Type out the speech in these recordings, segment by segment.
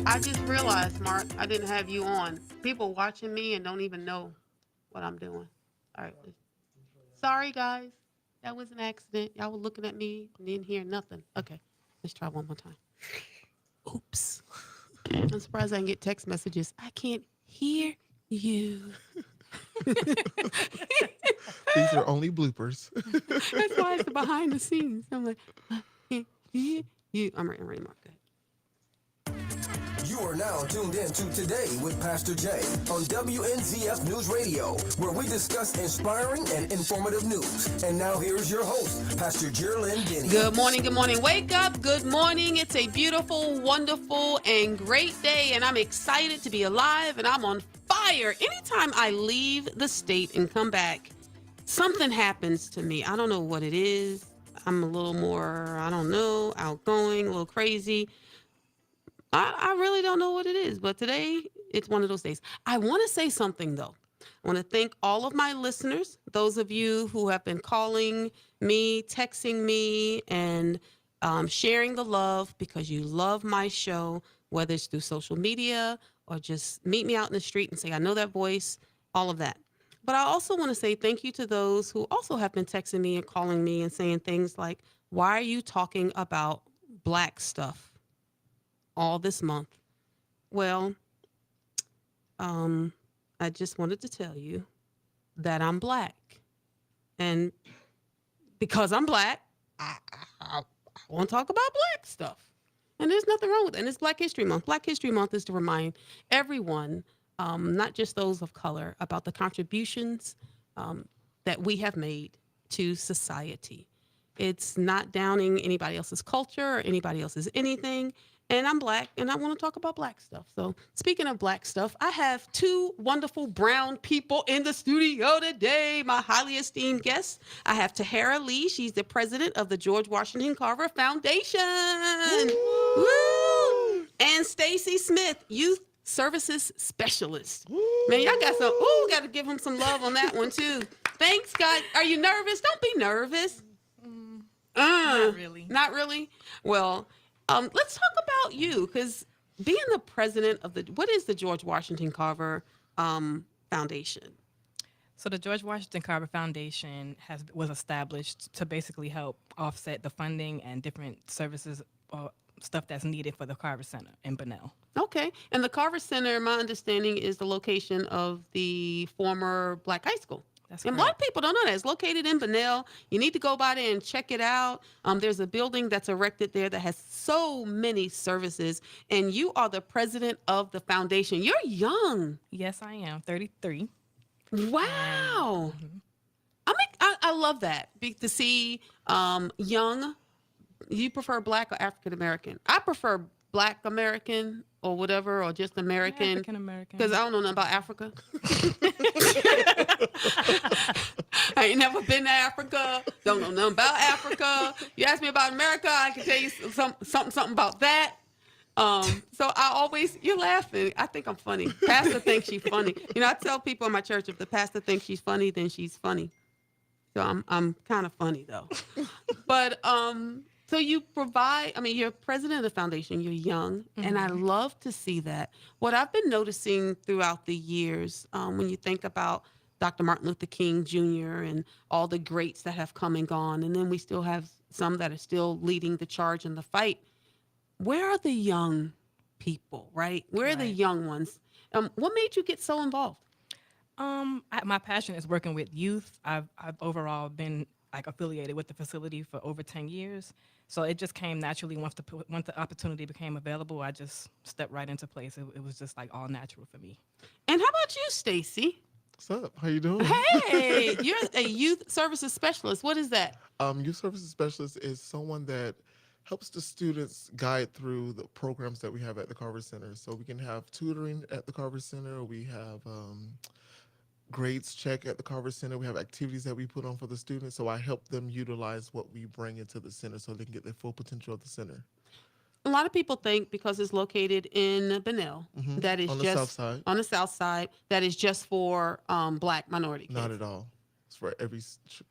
I just realized, Mark, I didn't have you on. People watching me and don't even know what I'm doing. All right. Sorry, guys. That was an accident. Y'all were looking at me and didn't hear nothing. Okay. Let's try one more time. Oops. I'm surprised I didn't get text messages. I can't hear you. These are only bloopers. That's why it's the behind the scenes. I'm like, I can't hear you. I'm ready, Mark. Go ahead. You are now tuned in to Today with Pastor Jay on WNZF News Radio, where we discuss inspiring and informative news. And now here's your host, Pastor Jerlyn Denny. Good morning, good morning. Wake up, good morning. It's a beautiful, wonderful, and great day, and I'm excited to be alive, and I'm on fire. Anytime I leave the state and come back, something happens to me. I don't know what it is. I'm a little more, I don't know, outgoing, a little crazy. I really don't know what it is, but today it's one of those days. I want to say something, though. I want to thank all of my listeners, those of you who have been calling me, texting me, and sharing the love because you love my show, whether it's through social media or just meet me out in the street and say, I know that voice, all of that. But I also want to say thank you to those who also have been texting me and calling me and saying things like, why are you talking about Black stuff all this month? Well, I just wanted to tell you that I'm Black. And because I'm Black, I want to talk about Black stuff. And there's nothing wrong with it. And it's Black History Month. Black History Month is to remind everyone, not just those of color, about the contributions that we have made to society. It's not downing anybody else's culture or anybody else's anything. And I'm Black, and I want to talk about Black stuff. So speaking of Black stuff, I have two wonderful brown people in the studio today, my highly esteemed guests. I have Taahira Lee. She's the president of the George Washington Carver Foundation. Woo! And Stacey Smith, youth services specialist. Man, y'all got some, got to give him some love on that one too. Thanks, guys. Are you nervous? Don't be nervous. Not really. Not really? Well, let's talk about you, because being the president of what is the George Washington Carver Foundation? So the George Washington Carver Foundation was established to basically help offset the funding and different services or stuff that's needed for the Carver Center in Bunnell. Okay. And the Carver Center, my understanding, is the location of the former Black high school. That's and correct. A lot of people don't know that. It's located in Bunnell. You need to go by there and check it out. There's a building that's erected there that has so many services. And you are the president of the foundation. You're young. Yes, I am. 33. Wow. I love that. To see young. You prefer Black or African American? I prefer Black American or whatever, or just American. African American. Because I don't know nothing about Africa. I ain't never been to Africa. Don't know nothing about Africa. You ask me about America, I can tell you something about that. So you're laughing. I think I'm funny. Pastor thinks she's funny. You know, I tell people in my church, if the pastor thinks she's funny, then she's funny. So I'm kind of funny though. But so you provide, you're president of the foundation, you're young, and I love to see that. What I've been noticing throughout the years, when you think about Dr. Martin Luther King Jr. and all the greats that have come and gone, and then we still have some that are still leading the charge in the fight, where are the young people, right? Where are the young ones? What made you get so involved? My passion is working with youth. I've overall been affiliated with the facility for over 10 years. So it just came naturally once the opportunity became available. I just stepped right into place. It was just all natural for me. And how about you, Stacey? What's up? How you doing? Hey, you're a youth services specialist. What is that? Youth services specialist is someone that helps the students guide through the programs that we have at the Carver Center. So we can have tutoring at the Carver Center. We have grades check at the Carver Center. We have activities that we put on for the students. So I help them utilize what we bring into the center so they can get the full potential of the center. A lot of people think because it's located in Bunnell, that is on the just south side. On the south side, that is just for Black minority kids. Not at all. It's for every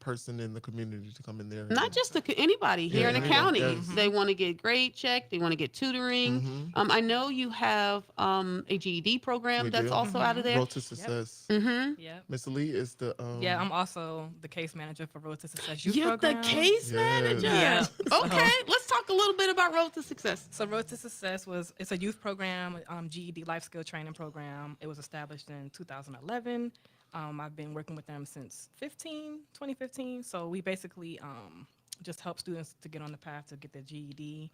person in the community to come in there. Not just anybody here Yeah, in the anyone, county. yes. They want to get grade check. They want to get tutoring. I know you have a GED program We that's do. also out of there. Road to Yep. Success. Yep. Miss Lee is the Yeah, I'm also the case manager for Road to Success Youth You're the Program. case manager. Yeah. Okay, let's talk a little bit about Road to Success. So Road to Success it's a youth program, GED life skill training program. It was established in 2011. I've been working with them since 2015. So we basically just help students to get on the path to get their GED.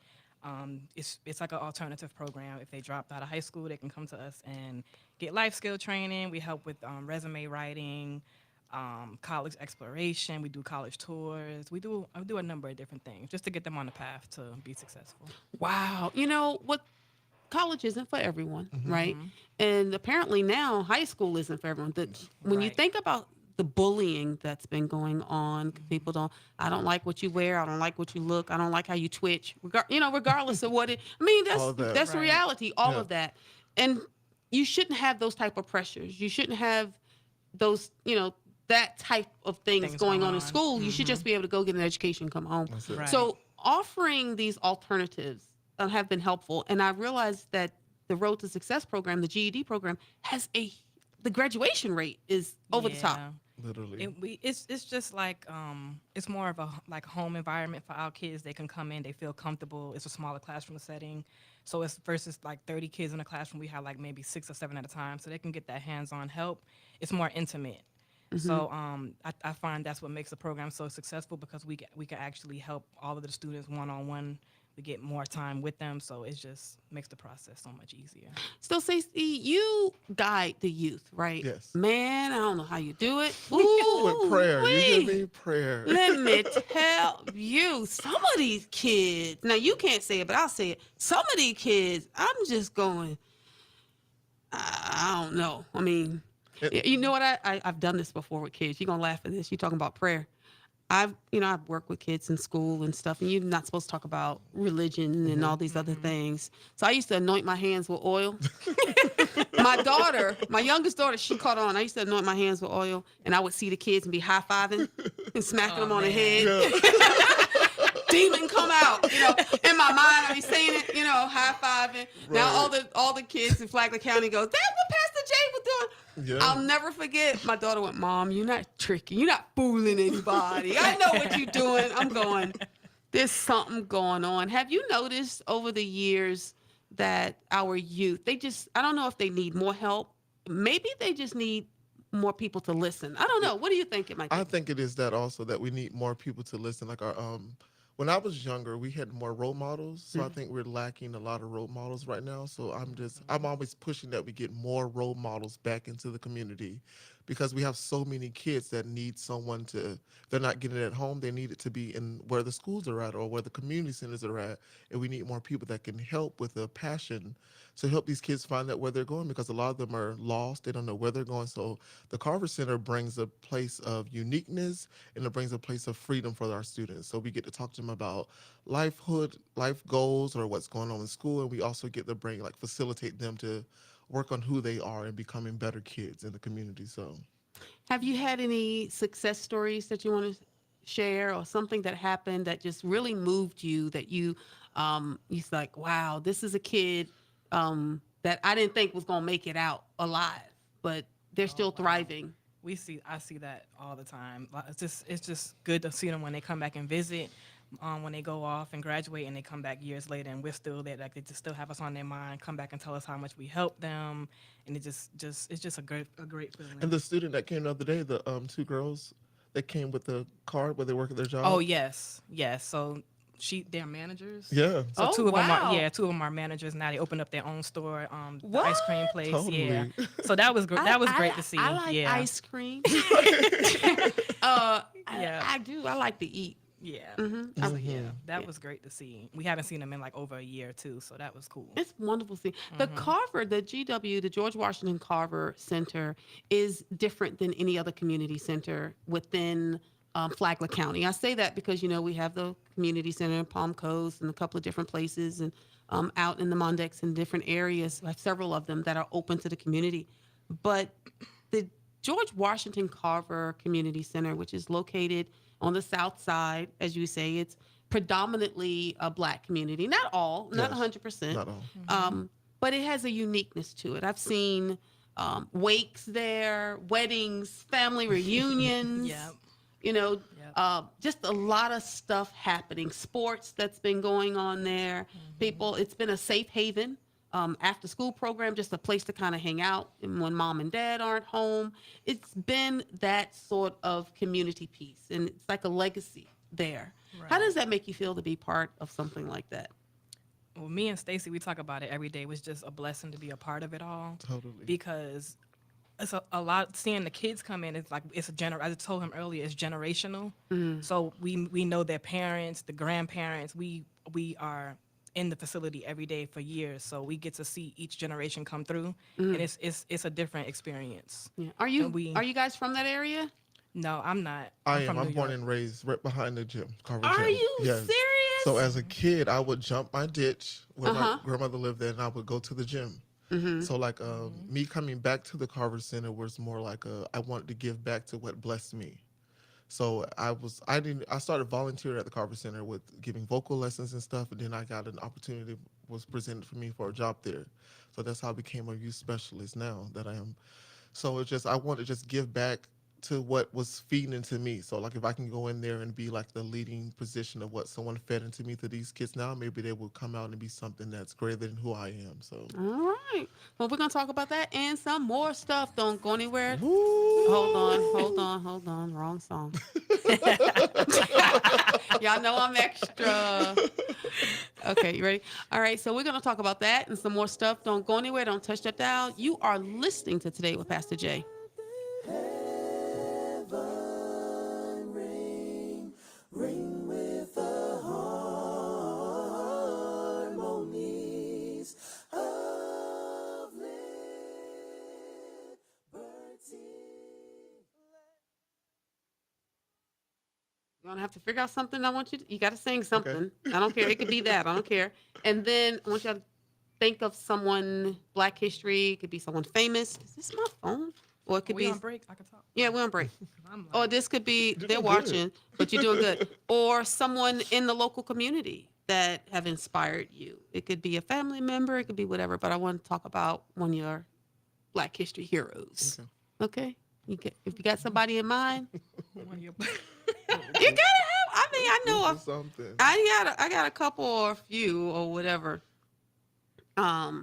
It's like an alternative program. If they dropped out of high school, they can come to us and get life skill training. We help with resume writing, college exploration. We do college tours. I do a number of different things just to get them on the path to be successful. Wow. You know what? College isn't for everyone, right? And apparently now high school isn't for everyone. When you Right. think about the bullying that's been going on, people I don't like what you wear. I don't like what you look. I don't like how you twitch. Regardless of what I mean, All of that. that's the Right. reality, all Yeah. of that. And you shouldn't have those type of pressures. You shouldn't have those, that type of things going on in school. You should just be able to go get an education, come home. That's it. Right. So offering these alternatives have been helpful. And I realized that the Road to Success program, the GED program, has the graduation rate is over the top. Yeah. Literally. It's just like it's more of a like home environment for our kids. They can come in, they feel comfortable. It's a smaller classroom setting, so it's versus like 30 kids in a classroom. We have like maybe 6 or 7 at a time, so they can get that hands-on help. It's more intimate. So I find that's what makes the program so successful because we can actually help all of the students one-on-one. We get more time with them, so it just makes the process so much easier. So, Stacey, you guide the youth, right? Yes. Man, I don't know how you do it. With prayer. You Ooh-wee. hear me? Prayer. Let me tell you, some of these kids, now you can't say it, but I'll say it. Some of these kids, I'm just going, I don't know. I mean, you know what? I've done this before with kids. You're going to laugh at this. You're talking about prayer. I've worked with kids in school and stuff, and you're not supposed to talk about religion and all these other things. So I used to anoint my hands with oil. My youngest daughter, she caught on. I used to anoint my hands with oil, and I would see the kids and be high-fiving and smacking them on the head. Yeah. Demon come out, in my mind, I be saying it, high-fiving. Now all the kids in Flagler County go, that's what Pastor Jay was doing. Yeah. I'll never forget. My daughter went, Mom, you're not tricking. You're not fooling anybody. I know what you're doing. I'm going, there's something going on. Have you noticed over the years that our youth, I don't know if they need more help. Maybe they just need more people to listen. I don't know. What do you think it might be? I think it is that also that we need more people to listen. Like when I was younger, we had more role models. So I think we're lacking a lot of role models right now. So I'm always pushing that we get more role models back into the community because we have so many kids that need someone they're not getting it at home. They need it to be in where the schools are at or where the community centers are at. And we need more people that can help with a passion to help these kids find out where they're going because a lot of them are lost. They don't know where they're going. So the Carver Center brings a place of uniqueness and it brings a place of freedom for our students. So we get to talk to them about life goals or what's going on in school. And we also get to facilitate them to work on who they are and becoming better kids in the community. So Have you had any success stories that you want to share or something that happened that just really moved you that you're like, wow, this is a kid that I didn't think was going to make it out alive, but they're still thriving. I see that all the time. It's just good to see them when they come back and visit. When they go off and graduate and they come back years later and we're still there, like they just still have us on their mind, come back and tell us how much we helped them, and it's just a great feeling. and the student that came the other day, the 2 girls that came with the card where they work at their job. Oh yes. So they're managers. Yeah. So Oh, two of wow. them are managers now. They opened up their own store, the What? ice cream place. Totally. Yeah. So that was great. That was great to see. I like yeah. ice cream. Yeah. I do. I like to eat. Yeah. Mhm. So yeah, that was great to see. We haven't seen them in like over a year too, so that was cool. It's wonderful to see. The Carver, the GW, the George Washington Carver Center is different than any other community center within Flagler County. I say that because, we have the community center in Palm Coast and a couple of different places and out in the Mondex and different areas. We have several of them that are open to the community. But the George Washington Carver Community Center, which is located on the south side. As you say, it's predominantly a Black community. Not all, not Yes, 100%, not all. but it has a uniqueness to it. I've seen wakes there, weddings, family reunions. Yeah. You know, Yep. just a lot of stuff happening. Sports that's been going on there. People, it's been a safe haven. After school program, just a place to kind of hang out. And when mom and dad aren't home, it's been that sort of community piece, and it's like a legacy there. How does that make you feel to be part of something like that? Well, me and Stacey, we talk about it every day. It was just a blessing to be a part of it all. Totally. Because it's a lot, seeing the kids come in, it's like, it's I told him earlier, it's generational. So we know their parents, the grandparents, we are in the facility every day for years. So we get to see each generation come through, and it's a different experience. Yeah. And Are you guys from that area? No, I'm not. I am. from I'm New born York. and raised right behind the gym, Carver Are Gym. you Yes. serious? So as a kid, I would jump my ditch where my grandmother lived there, and I would go to the gym. So like me coming back to the Carver Center was more like I wanted to give back to what blessed me. So I started volunteering at the Carver Center with giving vocal lessons and stuff, and then I got an opportunity was presented for me for a job there. So that's how I became a youth specialist now that I am. So it's just I want to just give back to what was feeding into me. So like if I can go in there and be like the leading position of what someone fed into me to these kids now, maybe they will come out and be something that's greater than who I am. So All right. Well, we're going to talk about that and some more stuff. Don't go anywhere. Woo! Hold on. Wrong song. Y'all know I'm extra. Okay, you ready? All right, so we're going to talk about that and some more stuff. Don't go anywhere. Don't touch that dial. You are listening to Today with Pastor Jay. Ring with the harmonies of liberty. You're going to have to figure out something. You got to sing something. I don't care. It could be that. I don't care. And then I want you to think of someone, Black history. It could be someone famous. Is this my phone? Or it could We be. on break? I can talk. Yeah, we're on break. I'm Or like, this could be You're they're doing watching, but you're doing good. Or someone in the local community that have inspired you. It could be a family member, it could be whatever, but I want to talk about one of your Black history heroes. Okay? If you got somebody in mind, one of your- you gotta have. I mean, I know This is something. I got a couple or a few or whatever.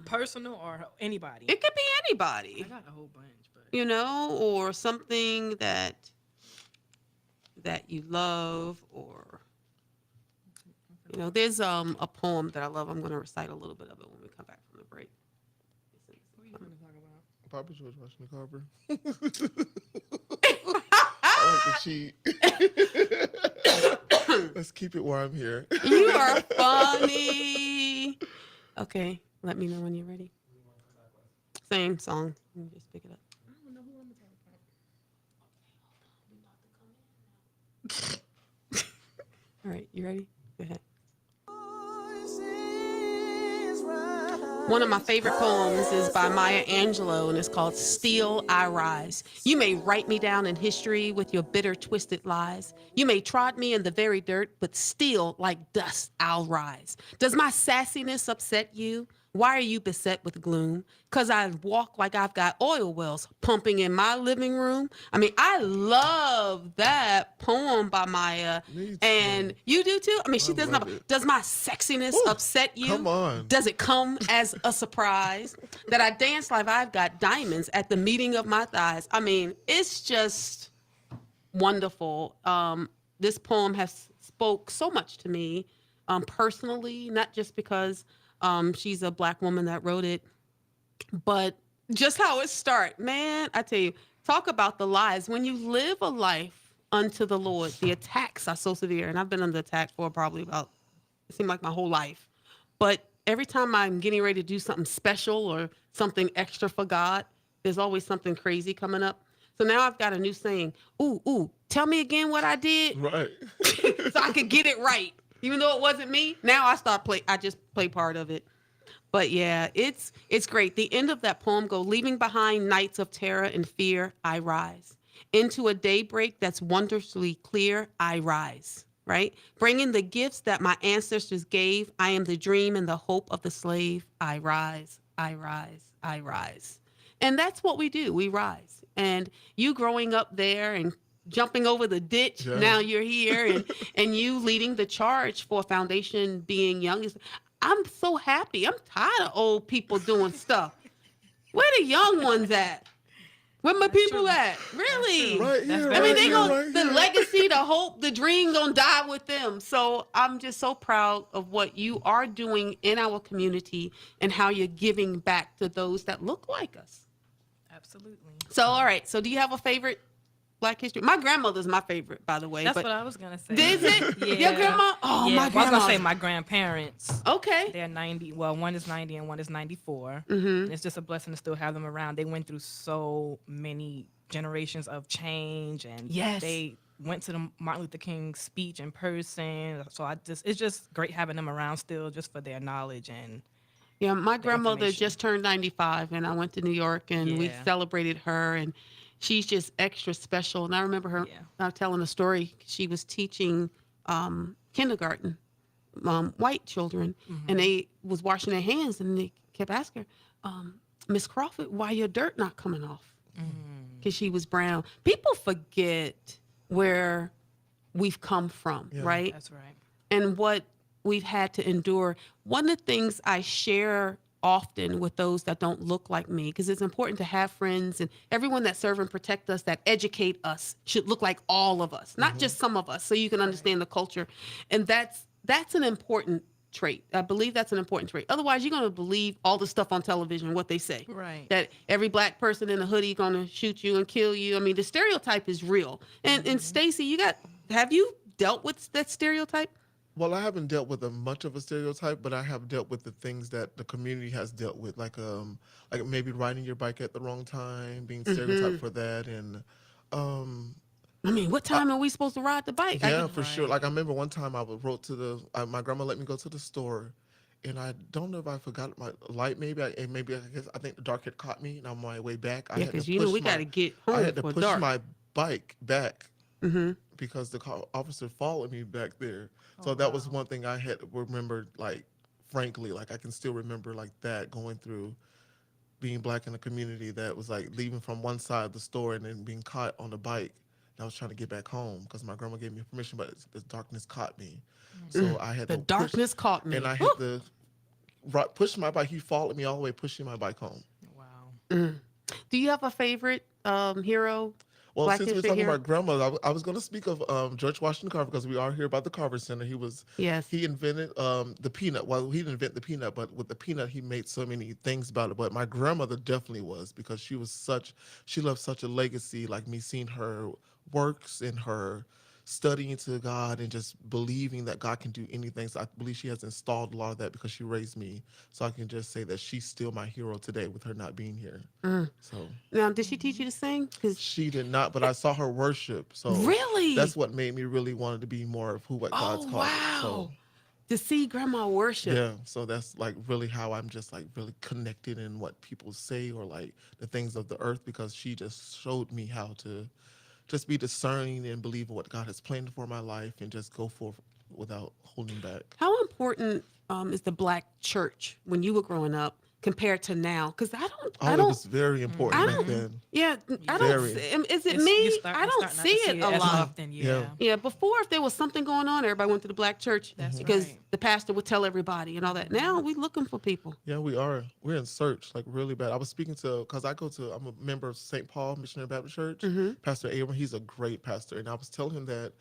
personal or anybody. It could be I anybody, got a whole bunch, but you know, or something that you love, or you know, there's a poem that I love. I'm going to recite a little bit of it when we come back from the break. what are you going to talk about? Papa George Washington Carver. I like to cheat. Let's keep it while I'm here. You are funny. Okay, let me know when you're ready. Same song. Let me just pick it up. I don't know who I'm talking about. All right, you ready? Go ahead. One of my favorite poems is by Maya Angelou, and it's called Still I Rise. You may write me down in history with your bitter, twisted lies. You may trod me in the very dirt, but still, like dust, I'll rise. Does my sassiness upset you? Why are you beset with gloom? 'Cause I walk like I've got oil wells pumping in my living room. I mean, I love that poem by Maya. Me too. And you do too? I mean, she I does love not. it. Does my sexiness upset you? Come on. Does it come as a surprise that I dance like I've got diamonds at the meeting of my thighs? I mean, it's just wonderful. This poem has spoke so much to me personally, not just because she's a Black woman that wrote it, but just how it started. Man, I tell you, talk about the lies. When you live a life unto the Lord, the attacks are so severe. And I've been under attack for probably about, it seemed like my whole life. But every time I'm getting ready to do something special or something extra for God, there's always something crazy coming up. So now I've got a new saying. Ooh, tell me again what I did Right. so I could get it right. Even though it wasn't me, now I just play part of it. But yeah, it's great. The end of that poem go, leaving behind nights of terror and fear, I rise. Into a daybreak that's wondrously clear, I rise. Right? Bringing the gifts that my ancestors gave, I am the dream and the hope of the slave. I rise, I rise, I rise. And that's what we do. We rise. And you growing up there and jumping over the ditch, Yeah. now you're here and you leading the charge for Foundation Being Young. I'm so happy. I'm tired of old people doing stuff. Where the young ones at? Where my That's people true. at? That's Really? true. Right That's here, I very mean, right they here, true. going right the here. legacy, the hope, the dream gonna die with them. So I'm just so proud of what you are doing in our community and how you're giving back to those that look like us. Absolutely. So all right. So do you have a favorite Black History? My grandmother's my favorite, by the way. That's but what I was gonna say. is it? Yeah. Your grandma? Oh, Yeah. my Well, I was grandma. gonna say my grandparents. Okay. They're 90. Well, one is 90 and one is 94. Mm-hmm. And it's just a blessing to still have them around. They went through so many generations of change, and Yes. they went to the Martin Luther King speech in person. So it's just great having them around still, just for their knowledge and Yeah, my the grandmother information. just turned 95, and I went to New York and we Yeah. celebrated her, and she's just extra special. And I remember her telling a story. She was teaching kindergarten, white children, and they was washing their hands, and they kept asking her, Miss Crawford, why your dirt not coming off? Because she was brown. People forget where we've come from, Yeah. right? That's right. And what we've had to endure. One of the things I share often with those that don't look like me, because it's important to have friends, and everyone that serve and protect us, that educate us, should look like all of us, not just some of us, so you can understand the culture. And that's an important trait. I believe that's an important trait. Otherwise, you're going to believe all the stuff on television, what they say. Right. That every black person in a hoodie going to shoot you and kill you. I mean, the stereotype is real. And Stacey, have you dealt with that stereotype? Well, I haven't dealt with much of a stereotype, but I have dealt with the things that the community has dealt with, like maybe riding your bike at the wrong time, being stereotyped for that, and I mean, what time are we supposed to ride the bike? yeah, for sure. Like I remember one time I wrote to my grandma let me go to the store, and I don't know if I forgot my light. Maybe I think the dark had caught me, and on my way back, I Yeah, had because to you know push we got to get home I had to for push dark. my bike back because the officer followed me back there. So that was one thing I had remembered, like, frankly, like I can still remember like that, going through being black in a community that was like leaving from one side of the store and then being caught on the bike. And I was trying to get back home because my grandma gave me permission, but the darkness caught me. So I had The to darkness caught me. and I had to push my bike. He followed me all the way, pushing my bike home. Wow. Do you have a favorite hero? Well, Black since we're history talking hero? about grandmother, I was going to speak of George Washington Carver because we are here about the Carver Center. Yes. He invented the peanut. Well, he didn't invent the peanut, but with the peanut, he made so many things about it. But my grandmother definitely was, because she left such a legacy. Like me seeing her works and her studying to God and just believing that God can do anything. So I believe she has installed a lot of that because she raised me. So I can just say that she's still my hero today with her not being here. So Now, did she teach you to sing? 'Cause she did not, but I saw her worship. So Really? that's what made me really wanted to be more of what God's called. wow. So To see grandma worship. yeah, so that's like really how I'm just like really connected in what people say or like the things of the earth, because she just showed me how to just be discerning and believe in what God has planned for my life and just go forth without holding back. How important is the black church when you were growing up compared to now? Because I It don't. was very important back then. Yeah, I don't. Very. Is it It's- me? you start- I you don't start not see to it a as lot. often. Yeah. Yeah, before if there was something going on, everybody went to the black church That's because right. the pastor would tell everybody and all that. Now we looking for people. Yeah, we are. We're in search, like really bad. I was speaking because I'm a member of St. Paul Missionary Baptist Church. Pastor Abram, he's a great pastor. And I was telling him that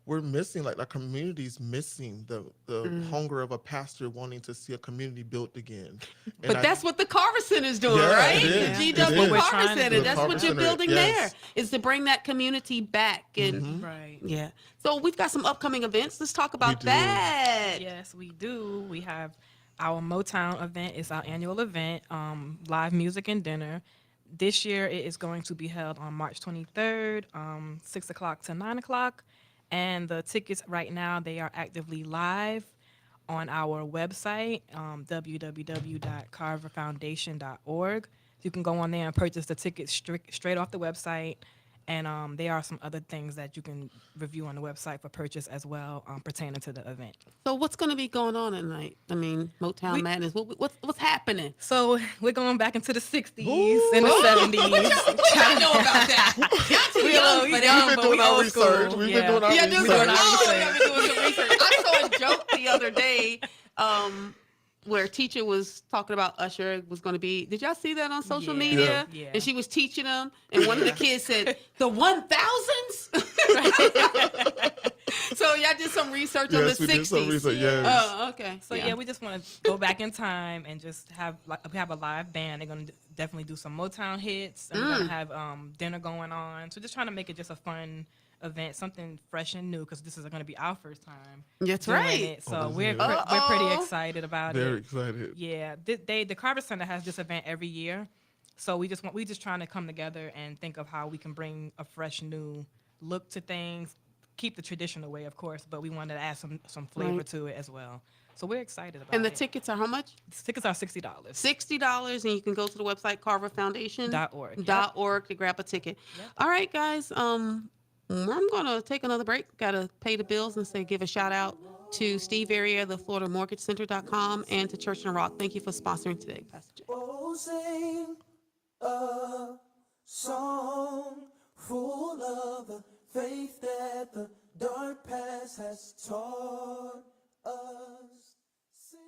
we're missing, like our community's missing the hunger of a pastor wanting to see a community built again. But that's what the Carver Center is doing, Yeah, right? it is. The It GW is. Carver Trying to Center. do. That's Carver what you're Center, building yes. there, is to bring that community back. And Right. yeah. So we've got some upcoming events. Let's talk about do. that. Yes, we do. We have our Motown event. It's our annual event, live music and dinner. This year it is going to be held on March 23rd, 6 o'clock to 9 o'clock. And the tickets right now, they are actively live on our website, www.carverfoundation.org. You can go on there and purchase the tickets straight off the website. And there are some other things that you can review on the website for purchase as well, pertaining to the event. So what's going to be going on at night? I mean, Motown Madness. What's happening? So we're going back into the 60s and the 70s. What y'all know about that? Y'all too young for that. We've been doing our research. We've been doing our Yeah, research. y'all been doing some research. I saw a joke the other day where a teacher was talking about Usher was going to be. Did y'all see that on social media? Yeah. And she was teaching them, and one of the kids said, "The 1000s." So y'all did some research on the 60s. We did some research. Yes. Oh, okay. So yeah, we just want to go back in time and just have a live band. They're gonna definitely do some Motown hits, and we're gonna have dinner going on. So just trying to make it just a fun event, something fresh and new, because this is going to be our first time. That's doing right. it. So we're Uh-oh. we're pretty excited about Very it. excited. Yeah, the Carver Center has this event every year, so we just trying to come together and think of how we can bring a fresh new look to things, keep the traditional way, of course, but we wanted to add some flavor to it as well. So we're excited about it. And the tickets are how much? The tickets are $60. $60, and you can go to the website carverfoundation.org .org. to grab a ticket. Yep. All right, guys. I'm gonna take another break. Gotta pay the bills and give a shout out to Steve Area, the FloridaMortgageCenter.com, and to Church in the Rock. Thank you for sponsoring today, Pastor Jay. Oh, sing a song full of the faith that the dark past has taught us. Sing.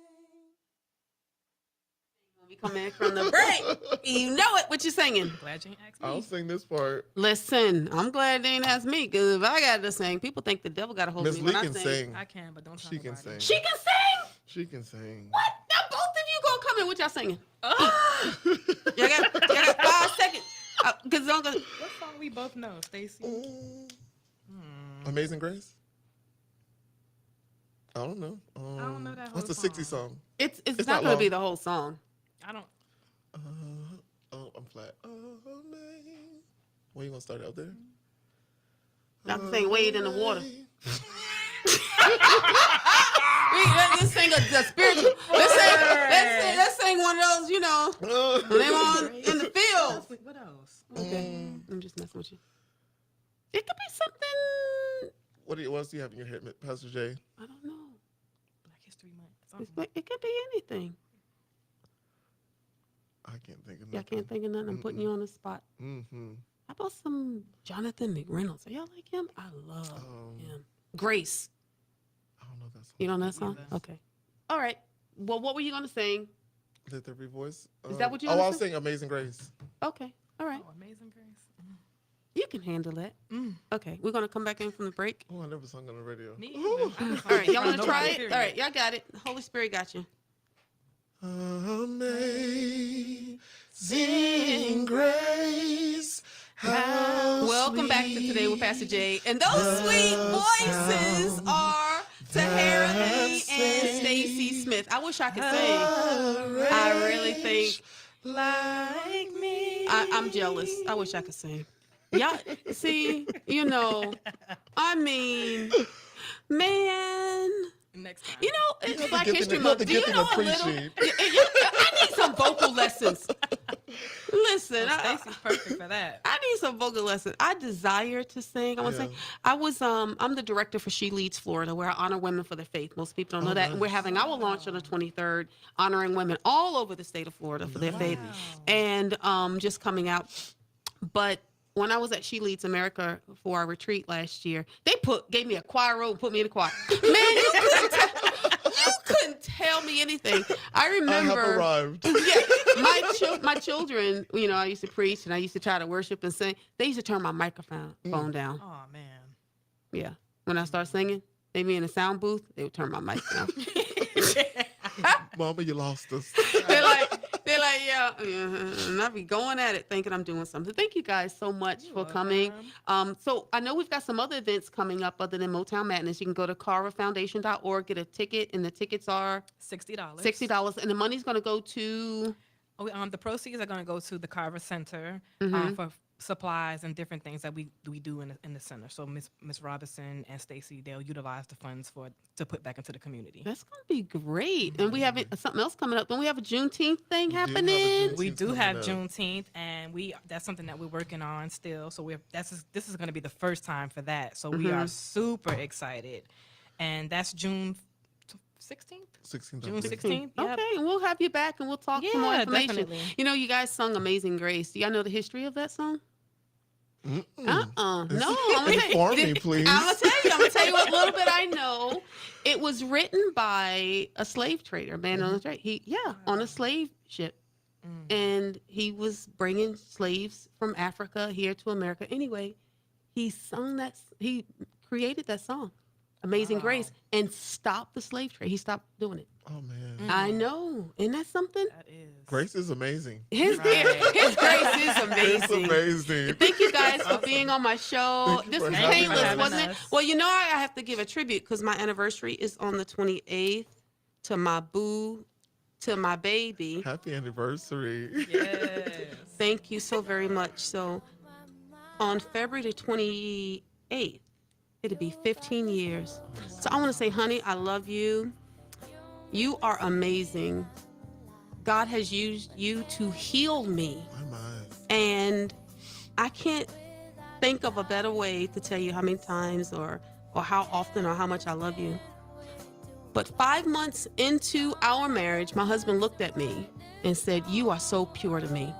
When we come back from the break, you know it. What you singing? Glad you asked me. I'll sing this part. Listen, I'm glad they didn't ask me, because if I got to sing, people think the devil got a hold of Miss me Lee when can I sing. I can, but don't tell She can nobody. sing. She can sing? She can sing. What? Now both of you gonna come in. What y'all singing? y'all got 5 seconds. Because What song we both know, Stacey? Amazing Grace? I don't know. I don't know that What's the whole 60s song? it's It's not not gonna be long. the whole song. I don't. Oh, I'm flat. Amazing. Where you gonna start out there? I'm saying wade in the water. Let's sing a spiritual. Let's sing one of those, when they on in the field. What else? Okay, I'm just messing with you. It could be something. What else do you have in your head, Pastor Jay? I don't know. Black History Month. It could be anything. I can't think of Y'all nothing. can't think of nothing. I'm putting you on the spot. Mm-hmm. How about some Jonathan McReynolds? Are y'all like him? I love him. Grace. I don't know that song. You know that song? Yes. Okay. All right. Well, what were you gonna sing? Let there be voice. Is that what you Oh, wanna I'll sing? sing Amazing Grace. Okay. All right. Oh, Amazing Grace. You can handle that. Okay. We're gonna come back in from the break. Oh, I never sung on the radio. Me Ooh. either. All right. Y'all wanna try Nobody, it? period. All right. Y'all got it. The Holy Spirit got you. Amazing Grace. How Welcome back to Today with Pastor Jay. And those sweet voices are Taahira Lee and Stacey Smith. I wish I could sing. I really think like me. I'm jealous. I wish I could sing. Y'all see, I mean, man. Next time. It's Black gifting- History you have Month. the Do you gifting know of a little? preaching. I need some vocal lessons. Listen, Stacey's perfect for that. I need some vocal lessons. I desire to sing. I want to Yeah. say I'm the director for She Leads Florida, where I honor women for their faith. Most people don't know that. And we're having our launch on the 23rd, honoring women all over the state of Florida for their faith, and just coming out. But when I was at She Leads America for our retreat last year, they gave me a choir robe and put me in the choir. Man, you couldn't tell me anything. I remember. I have arrived. Yeah, my children, I used to preach and I used to try to worship and sing. They used to turn my microphone down. Oh man. Yeah, when I start singing, they be in the sound booth. They would turn my mic down. Mama, you lost us. they're like, yeah, and I be going at it, thinking I'm doing something. Thank you guys so much for coming. So I know we've got some other events coming up other than Motown Madness. You can go to carverfoundation.org, get a ticket, and the tickets are $60. $60, and the money's going to go to. The proceeds are going to go to the Carver Center for supplies and different things that we do in the center. So Miss Robinson and Stacey, they'll utilize the funds to put back into the community. That's gonna be great. And we have something else coming up. Don't we have a Juneteenth thing We do have a happening? We Juneteenth do coming have up. Juneteenth, and that's something that we're working on still. So this is going to be the first time for that. So we are super excited, and that's June 16th. 16th. June I believe. 16th. Yep. Okay, and we'll have you back and we'll talk some more Yeah, information. definitely. You know, you guys sung Amazing Grace. Do y'all know the history of that song? No, I'm gonna tell Inform you. me, please. I'm gonna tell you what little bit I know. It was written by a slave trader, man on a trade. On a slave ship, and he was bringing slaves from Africa here to America. Anyway, he created that song, Amazing Grace, and stopped the slave trade. He stopped doing it. Oh man, I know, isn't that something? That is. Grace is amazing. His grace is It's amazing. amazing. Thank you guys for being on my show. Thank you This for was having painless, us. wasn't it? us. Well, you know, I have to give a tribute because my anniversary is on the 28th to my boo, to my baby. Happy anniversary. Yes. Thank you so very much. So on February the 28th, it'll be 15 years. So I want to say, honey, I love you. You are amazing. God has used you to heal me. My mind. And I can't think of a better way to tell you how many times or how often or how much I love you. But 5 months into our marriage, my husband looked at me and said, "You are so pure to me."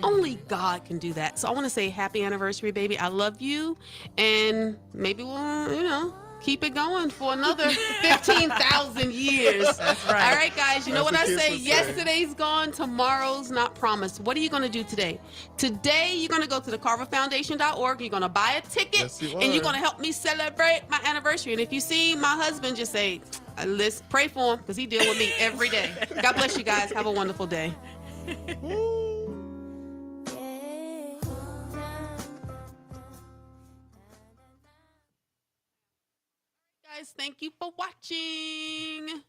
Only God can do that. So I want to say happy anniversary, baby. I love you. And maybe we'll, keep it going for another 15,000 years. That's right. All right, guys, you know That's what I what kids say? would say. Yesterday's gone, tomorrow's not promised. What are you going to do today? Today, you're going to go to the carverfoundation.org. You're going to buy a ticket, Yes, you and you're are. going to help me celebrate my anniversary. And if you see my husband, just say, let's pray for him because he deals with me every day. God bless you guys. Have a wonderful day. Guys, thank you for watching.